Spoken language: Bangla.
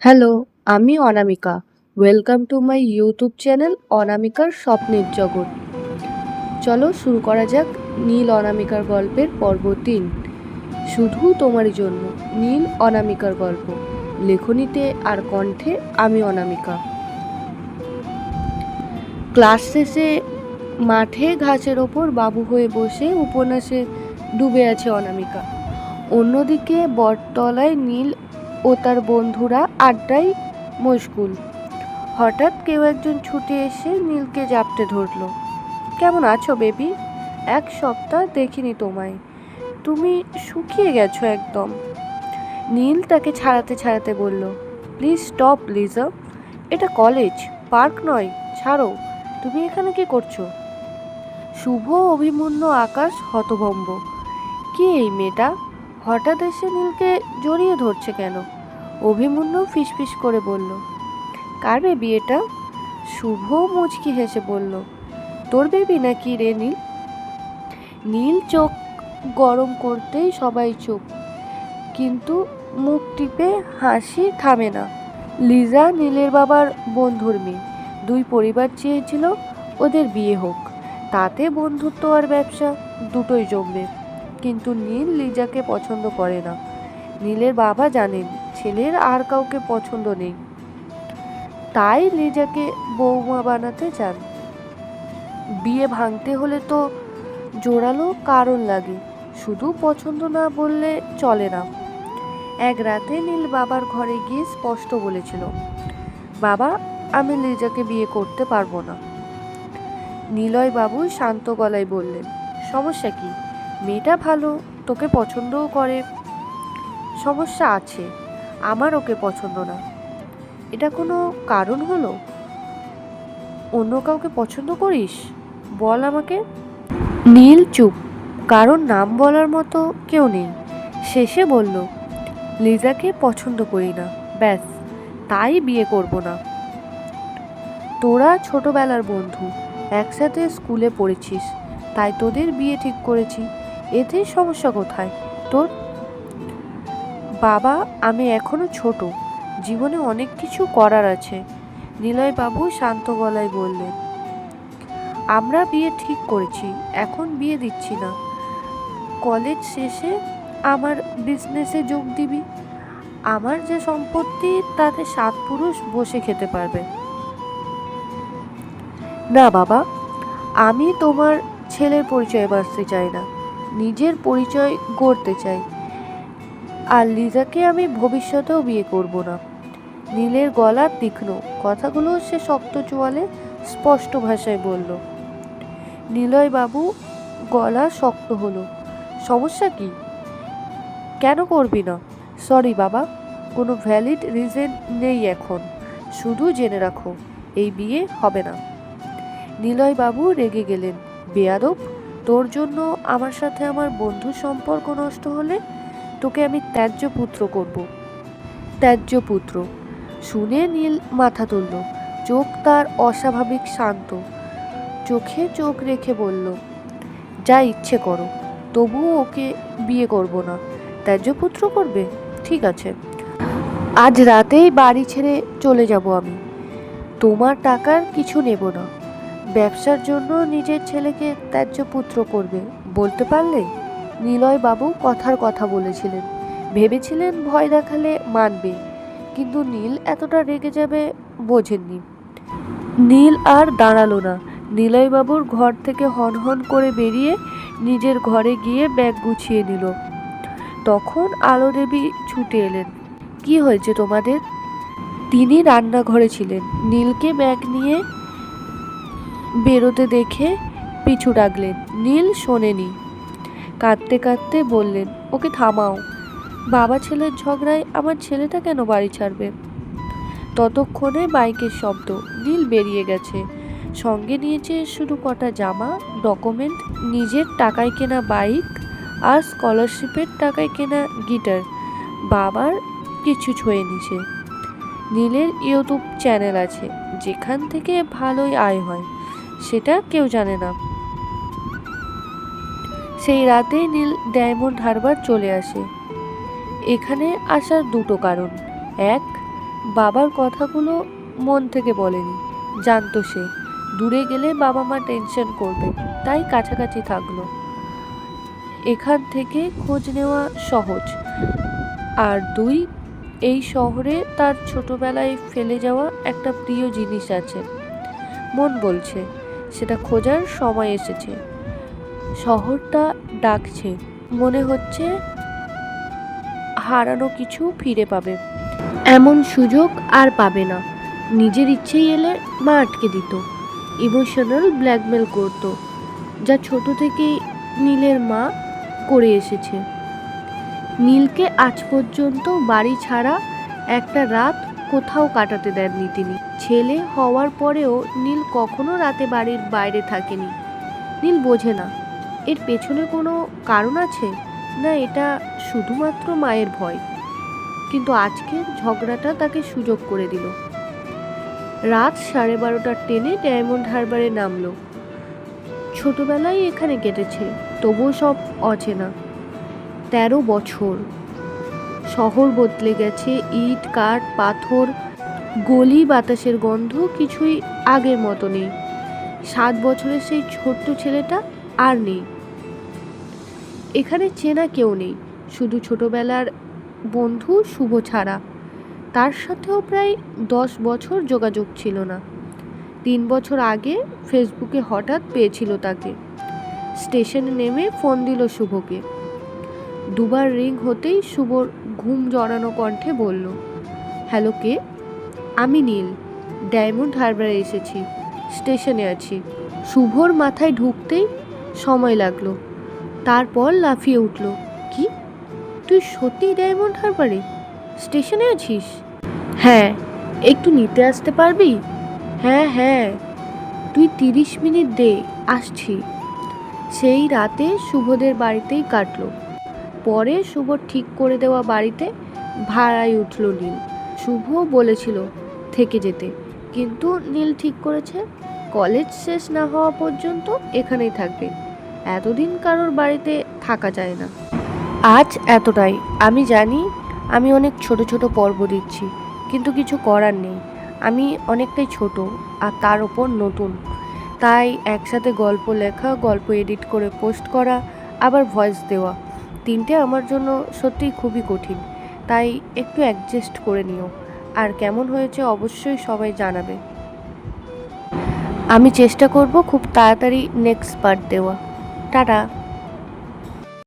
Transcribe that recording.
হ্যালো, আমি Anamika. Welcome to my YouTube channel অনামিকার স্বপ্নের জগৎ। চলো শুরু করা যাক নীল অনামিকার গল্পের পর্ব 3। শুধু তোমারই জন্য নীল অনামিকার গল্প। লেখনীতে আর কণ্ঠে আমি অনামিকা। ক্লাস শেষে মাঠে ঘাসের ওপর বাবু হয়ে বসে উপন্যাসে ডুবে আছে অনামিকা। অন্যদিকে বটতলায় নীল ও তার বন্ধুরা আড্ডায় মশগুল। হঠাৎ কেউ একজন ছুটে এসে নীলকে জাপটে ধরল। কেমন আছো বেবি? 1 সপ্তাহ দেখিনি তোমায়, তুমি শুকিয়ে গেছো একদম। নীল তাকে ছাড়াতে ছাড়াতে বলল, প্লিজ স্টপ লিজা, এটা কলেজ, পার্ক নয়, ছাড়ো। তুমি এখানে কি করছো? শুভ অভিমন্যু আকাশ হতভম্ব। কে এই মেয়েটা? হঠাৎ এসে নীলকে জড়িয়ে ধরছে কেন? অভিমন্যু ফিসফিস করে বলল, কার বেবি এটা? শুভ মুচকি হেসে বলল, তোর বেবি নাকি রে নীল? নীল চোখ গরম করতেই সবাই চুপ, কিন্তু মুখ টিপে হাসি থামে না। লিজা নীলের বাবার বন্ধুর মেয়ে। দুই পরিবার চেয়েছিল ওদের বিয়ে হোক, তাতে বন্ধুত্ব আর ব্যবসা দুটোই জমবে। কিন্তু নীল লিজাকে পছন্দ করে না। নীলের বাবা জানেন ছেলের আর কাউকে পছন্দ নেই, তাই লিজাকে বৌমা বানাতে চান। বিয়ে ভাঙতে হলে তো জোরালো কারণ লাগে, শুধু পছন্দ না বললে চলে না। এক রাতে নীল বাবার ঘরে গিয়ে স্পষ্ট বলেছিল, বাবা, আমি লিজাকে বিয়ে করতে পারবো না। নিলয় বাবু শান্ত গলায় বললেন, সমস্যা কি? মেয়েটা ভালো, তোকে পছন্দও করে। সমস্যা আছে, আমার ওকে পছন্দ না। এটা কোনো কারণ হলো? অন্য কাউকে পছন্দ করিস? বল আমাকে। নীল চুপ, কারণ নাম বলার মতো কেউ নেই। শেষে বলল, লিজাকে পছন্দ করি না, ব্যাস, তাই বিয়ে করব না। তোরা ছোটবেলার বন্ধু, একসাথে স্কুলে পড়েছিস, তাই তোদের বিয়ে ঠিক করেছি। এতে সমস্যা কোথায় তোর? বাবা, আমি এখনো ছোট, জীবনে অনেক কিছু করার আছে। নিলয়বাবু শান্ত গলায় বললেন, আমরা বিয়ে ঠিক করেছি, এখন বিয়ে দিচ্ছি না। কলেজ শেষে আমার বিজনেসে যোগ দিবি। আমার যে সম্পত্তি তাতে 7 পুরুষ বসে খেতে পারবে। না বাবা, আমি তোমার ছেলের পরিচয় বাঁচতে চাই না, নিজের পরিচয় গড়তে চাই। আর লিজাকে আমি ভবিষ্যতেও বিয়ে করব না। নীলের গলা তীক্ষ্ণ, কথাগুলো সে শক্ত চোয়ালে স্পষ্ট ভাষায় বলল। নিলয়বাবু গলা শক্ত হলো, সমস্যা কি? কেন করবি না? সরি বাবা, কোনো ভ্যালিড রিজন নেই এখন, শুধু জেনে রাখো এই বিয়ে হবে না। নিলয়বাবু রেগে গেলেন, বেয়াদব, তোর জন্য আমার সাথে আমার বন্ধুর সম্পর্ক নষ্ট হলে তোকে আমি ত্যায্য পুত্র করব। ত্যায্য পুত্র শুনে নীল মাথা তুলল, চোখ তার অস্বাভাবিক শান্ত। চোখে চোখ রেখে বলল, যা ইচ্ছে করো, তবুও ওকে বিয়ে করব না। ত্যায্য পুত্র করবে? ঠিক আছে, আজ রাতেই বাড়ি ছেড়ে চলে যাব আমি। তোমার টাকার কিছু নেব না। ব্যবসার জন্য নিজের ছেলেকে ত্যায্য পুত্র করবে বলতে পারলে? নিলয় বাবু কথার কথা বলেছিলেন, ভেবেছিলেন ভয় দেখালে মানবে, কিন্তু নীল এতটা রেগে যাবে বোঝেননি। নীল আর দাঁড়ালো না, নিলয়বাবুর ঘর থেকে হনহন করে বেরিয়ে নিজের ঘরে গিয়ে ব্যাগ গুছিয়ে নিল। তখন আলো দেবী ছুটে এলেন, কি হয়েছে তোমাদের? তিনি রান্নাঘরে ছিলেন। নীলকে ব্যাগ নিয়ে বেরোতে দেখে পিছু ডাকলেন। নীল শোনেনি, কাঁদতে কাঁদতে বললেন, ওকে থামাও, বাবা ছেলের ঝগড়ায় আমার ছেলেটা কেন বাড়ি ছাড়বে? ততক্ষণে বাইকের শব্দ। নীল বেরিয়ে গেছে, সঙ্গে নিয়েছে শুধু কটা জামা, ডকুমেন্ট, নিজের টাকায় কেনা বাইক আর স্কলারশিপের টাকায় কেনা গিটার। বাবার কিছু ছোঁয়ে নিছে। নীলের ইউটিউব চ্যানেল আছে, যেখান থেকে ভালোই আয় হয়, সেটা কেউ জানে না। সেই রাতেই নীল ডায়মন্ড হারবার চলে আসে। এখানে আসার দুটো কারণ, এক, বাবার কথাগুলো মন থেকে বলেনি, জানতো সে দূরে গেলে বাবা মা টেনশন করবে, তাই কাছাকাছি থাকলো। এখান থেকে খোঁজ নেওয়া সহজ। আর 2, এই শহরে তার ছোটবেলায় ফেলে যাওয়া একটা প্রিয় জিনিস আছে। মন বলছে সেটা খোঁজার সময় এসেছে। শহরটা ডাকছে, মনে হচ্ছে হারানো কিছু ফিরে পাবে। এমন সুযোগ আর পাবে না। নিজের ইচ্ছেই এলে মা আটকে দিত, ইমোশনাল ব্ল্যাকমেল করত, যা ছোট থেকেই নীলের মা করে এসেছে। নীলকে আজ পর্যন্ত বাড়ি ছাড়া একটা রাত কোথাও কাটাতে দেননি তিনি। ছেলে হওয়ার পরেও নীল কখনো রাতে বাড়ির বাইরে থাকেনি। নীল বোঝে না এর পেছনে কোনো কারণ আছে, না এটা শুধুমাত্র মায়ের ভয়। কিন্তু আজকের ঝগড়াটা তাকে সুযোগ করে দিল। রাত 12:30টার ট্রেনে ডায়মন্ড হারবারে নামলো। ছোটবেলায় এখানে কেটেছে, তবুও সব অচেনা। 13 বছর। শহর বদলে গেছে, ইট কাঠ পাথর, গলি, বাতাসের গন্ধ কিছুই আগের মতো নেই। 7 বছরের সেই ছোট্ট ছেলেটা আর নেই। এখানে চেনা কেউ নেই, শুধু ছোটবেলার বন্ধু শুভ ছাড়া। তার সাথেও প্রায় 10 বছর যোগাযোগ ছিল না। 3 বছর আগে ফেসবুকে হঠাৎ পেয়েছিল তাকে। স্টেশনে নেমে ফোন দিল শুভকে। 2 বার রিং হতেই শুভর ঘুম জড়ানো কণ্ঠে বলল, হ্যালো কে? আমি নীল, ডায়মন্ড হারবারে এসেছি, স্টেশনে আছি। শুভর মাথায় ঢুকতেই সময় লাগলো, তারপর লাফিয়ে উঠল, কি তুই সত্যিই ডায়মন্ড হারবারে স্টেশনে আছিস? হ্যাঁ, একটু নিতে আসতে পারবি? হ্যাঁ হ্যাঁ, তুই 30 মিনিট দে, আসছি। সেই রাতে শুভদের বাড়িতেই কাটলো। পরে শুভ ঠিক করে দেওয়া বাড়িতে ভাড়ায় উঠল নীল। শুভ বলেছিল থেকে যেতে, কিন্তু নীল ঠিক করেছে কলেজ শেষ না হওয়া পর্যন্ত এখানেই থাকবে। এতদিন কারোর বাড়িতে থাকা যায় না। আজ এতটাই। আমি জানি আমি অনেক ছোট ছোট পর্ব দিচ্ছি, কিন্তু কিছু করার নেই। আমি অনেকটাই ছোট আর তার ওপর নতুন। তাই একসাথে গল্প লেখা, গল্প এডিট করে পোস্ট করা, আবার ভয়েস দেওয়া, 3টে আমার জন্য সত্যিই খুবই কঠিন। তাই একটু অ্যাডজাস্ট করে নিও। আর কেমন হয়েছে অবশ্যই সবাই জানাবে। আমি চেষ্টা করব খুব তাড়াতাড়ি নেক্সট পার্ট দেওয়া। টাটা।